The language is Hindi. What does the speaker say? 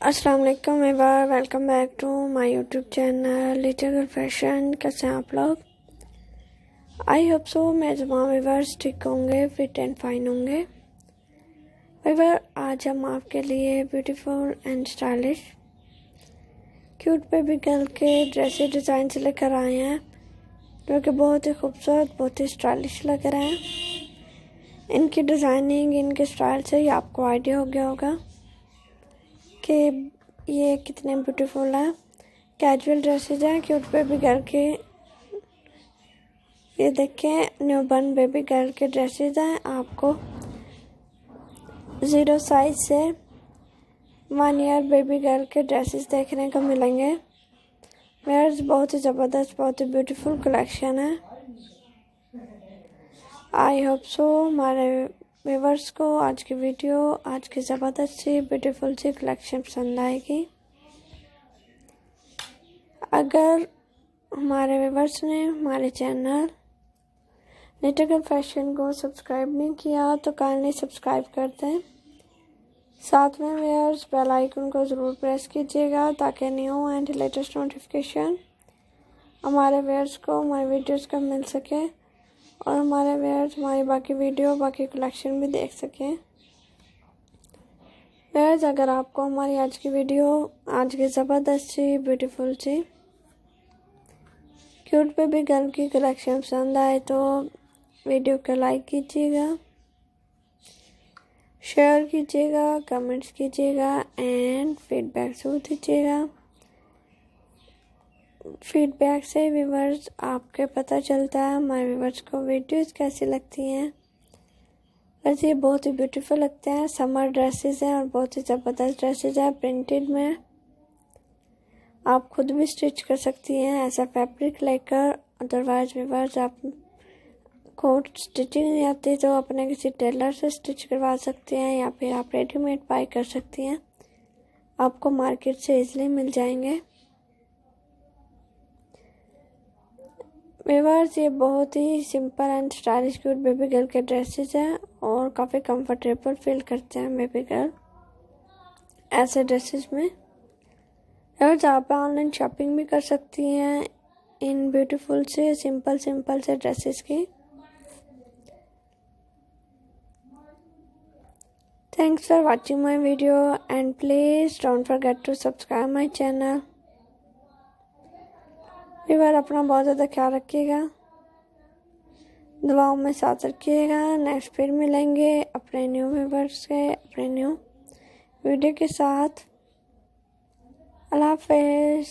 अस्सलाम वालेकुम ever, welcome back to my YouTube channel Little Girl Fashion. कैसे हैं आप लोग? आई होप सो मेरे तमाम व्यूअर्स ठीक होंगे, फिट एंड फाइन होंगे। व्यूअर, आज हम आपके लिए beautiful and stylish cute baby girl के ड्रेसी डिज़ाइन से लेकर आए हैं, जो कि बहुत ही खूबसूरत, बहुत ही स्टाइलिश लग रहे हैं। इनकी डिज़ाइनिंग, इनके स्टाइल से ही आपको आइडिया हो गया होगा कि ये कितने ब्यूटीफुल है। कैजुअल ड्रेसेस हैं क्यूट बेबी गर्ल के। ये देखें, न्यूबॉर्न बेबी गर्ल के ड्रेसेस हैं। आपको 0 साइज से 1 ईयर बेबी गर्ल के ड्रेसेस देखने को मिलेंगे। वेयर्स बहुत ही ज़बरदस्त, बहुत ही ब्यूटीफुल कलेक्शन है। आई होप सो हमारे व्यूअर्स को आज की वीडियो, आज की ज़बरदस्त सी ब्यूटीफुल सी कलेक्शन पसंद आएगी। अगर हमारे व्यूअर्स ने हमारे चैनल लिटिल गर्ल फैशन को सब्सक्राइब नहीं किया तो काइंडली सब्सक्राइब कर दें। साथ में व्यूअर्स बेल आइकन को ज़रूर प्रेस कीजिएगा ताकि न्यू एंड लेटेस्ट नोटिफिकेशन हमारे व्यूअर्स को हमारे वीडियोज़ का मिल सके और हमारे व्यूअर्स हमारी बाकी वीडियो, बाकी कलेक्शन भी देख सकें। व्यूअर्स, अगर आपको हमारी आज की वीडियो, आज की ज़बरदस्त सी ब्यूटीफुल सी क्यूट बेबी गर्ल की कलेक्शन पसंद आए तो वीडियो को लाइक कीजिएगा, शेयर कीजिएगा, कमेंट्स कीजिएगा एंड फीडबैक ज़रूर दीजिएगा। फीडबैक से व्यूअर्स आपके पता चलता है हमारे व्यूअर्स को वीडियोस कैसी लगती हैं। वैसे ये बहुत ही ब्यूटीफुल लगते हैं। समर ड्रेसेस हैं और बहुत ही ज़बरदस्त ड्रेसेस हैं प्रिंटेड में। आप खुद भी स्टिच कर सकती हैं ऐसा फैब्रिक लेकर। अदरवाइज व्यूअर्स आपको स्टिचिंग नहीं आती तो अपने किसी टेलर से स्टिच करवा सकते हैं या फिर आप रेडीमेड बाय कर सकती हैं। आपको मार्केट से इजीली मिल जाएंगे। व्यूअर्स, ये बहुत ही simple and stylish cute baby girl के ड्रेसेस हैं और काफ़ी कंफर्टेबल फील करते हैं बेबी गर्ल ऐसे ड्रेसेस में। व्यूअर्स, आप ऑनलाइन शॉपिंग भी कर सकती हैं इन ब्यूटीफुल से सिंपल से ड्रेसेस की। Thanks for watching my video and please don't forget to subscribe my channel. Viewer, अपना बहुत ज़्यादा ख्याल रखिएगा, दुआओं में साथ रखिएगा। नेक्स्ट फिर मिलेंगे अपने न्यू व्यूअर्स के, अपने न्यू वीडियो के साथ। अल्लाह हाफ़िज़।